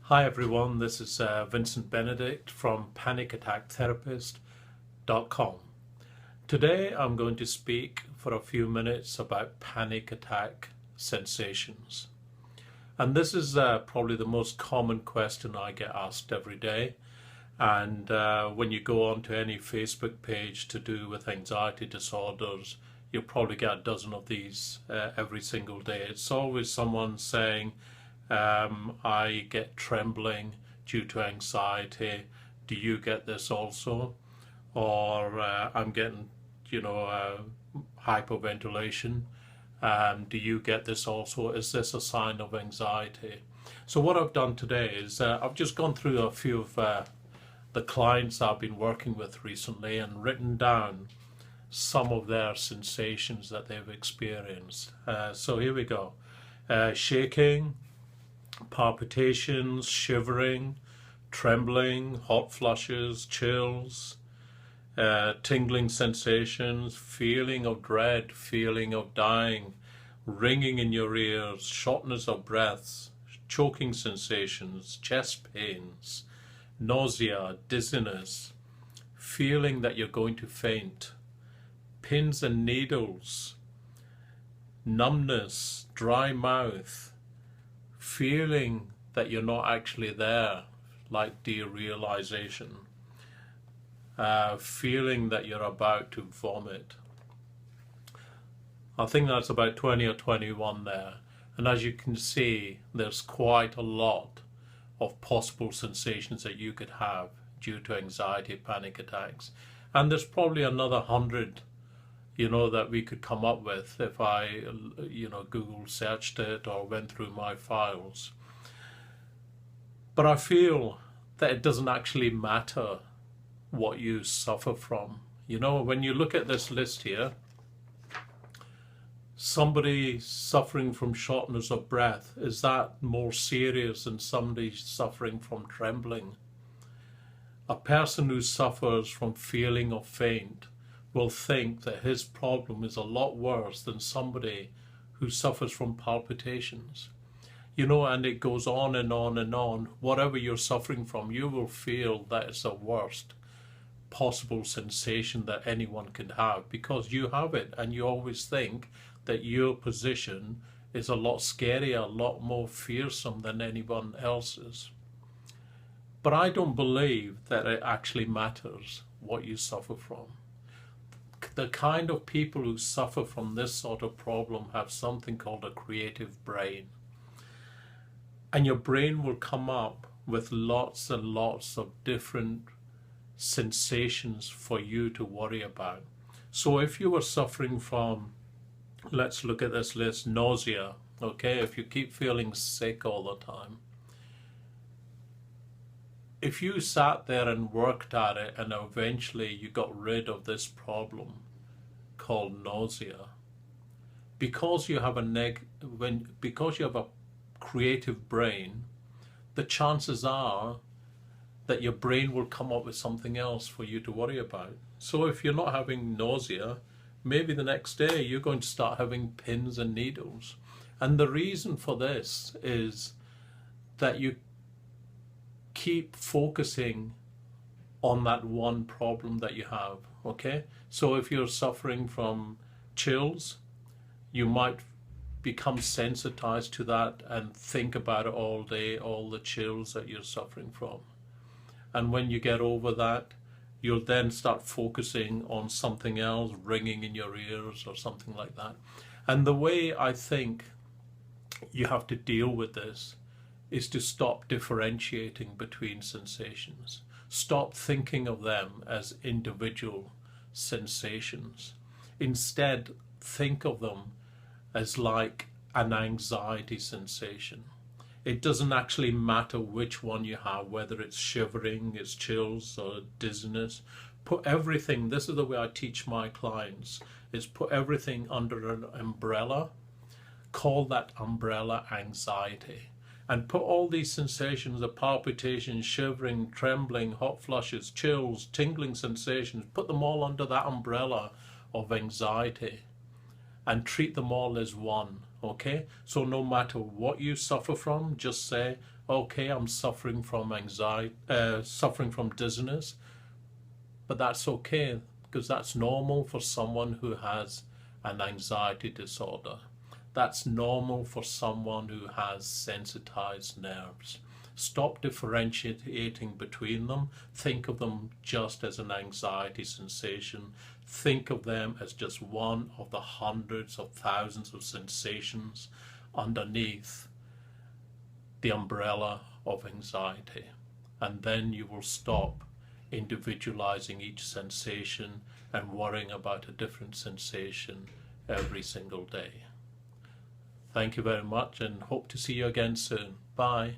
Hi everyone, this is Vincent Benedict from PanicAttackTherapist.com. Today I'm going to speak for a few minutes about panic attack sensations. And this is probably the most common question I get asked every day. And when you go onto any Facebook page to do with anxiety disorders, you'll probably get a dozen of these every single day. It's always someone saying, I get trembling due to anxiety. Do you get this also? Or I'm getting, hyperventilation. Do you get this also? Is this a sign of anxiety? So what I've done today is I've just gone through a few of the clients I've been working with recently and written down some of their sensations that they've experienced. So here we go. Shaking, palpitations, shivering, trembling, hot flushes, chills, tingling sensations, feeling of dread, feeling of dying, ringing in your ears, shortness of breath, choking sensations, chest pains, nausea, dizziness, feeling that you're going to faint, pins and needles, numbness, dry mouth, feeling that you're not actually there, like derealization, feeling that you're about to vomit. I think that's about 20 or 21 there. And as you can see, there's quite a lot of possible sensations that you could have due to anxiety panic attacks. And there's probably another 100 that we could come up with if I, Google searched it or went through my files. But I feel that it doesn't actually matter what you suffer from. When you look at this list here, somebody suffering from shortness of breath, is that more serious than somebody suffering from trembling? A person who suffers from feeling of faint will think that his problem is a lot worse than somebody who suffers from palpitations. And it goes on and on and on. Whatever you're suffering from, you will feel that it's the worst possible sensation that anyone can have because you have it, and you always think that your position is a lot scarier, a lot more fearsome than anyone else's. But I don't believe that it actually matters what you suffer from. The kind of people who suffer from this sort of problem have something called a creative brain. And your brain will come up with lots and lots of different sensations for you to worry about. So if you were suffering from, let's look at this list, nausea, okay, if you keep feeling sick all the time, if you sat there and worked at it and eventually you got rid of this problem called nausea, because you have a creative brain, the chances are that your brain will come up with something else for you to worry about. So if you're not having nausea, maybe the next day you're going to start having pins and needles. And the reason for this is that you keep focusing on that one problem that you have, okay? So if you're suffering from chills, you might become sensitized to that and think about it all day, all the chills that you're suffering from. And when you get over that, you'll then start focusing on something else, ringing in your ears or something like that. And the way I think you have to deal with this is to stop differentiating between sensations. Stop thinking of them as individual sensations. Instead, think of them as like an anxiety sensation. It doesn't actually matter which one you have, whether it's shivering, it's chills, or dizziness. Put everything, this is the way I teach my clients, is put everything under an umbrella. Call that umbrella anxiety. And put all these sensations, the palpitations, shivering, trembling, hot flushes, chills, tingling sensations, put them all under that umbrella of anxiety and treat them all as one. Okay, so no matter what you suffer from, just say, okay, I'm suffering from anxiety, suffering from dizziness, but that's okay because that's normal for someone who has an anxiety disorder. That's normal for someone who has sensitized nerves. Stop differentiating between them. Think of them just as an anxiety sensation. Think of them as just one of the hundreds of thousands of sensations underneath the umbrella of anxiety. And then you will stop individualizing each sensation and worrying about a different sensation every single day. Thank you very much and hope to see you again soon. Bye.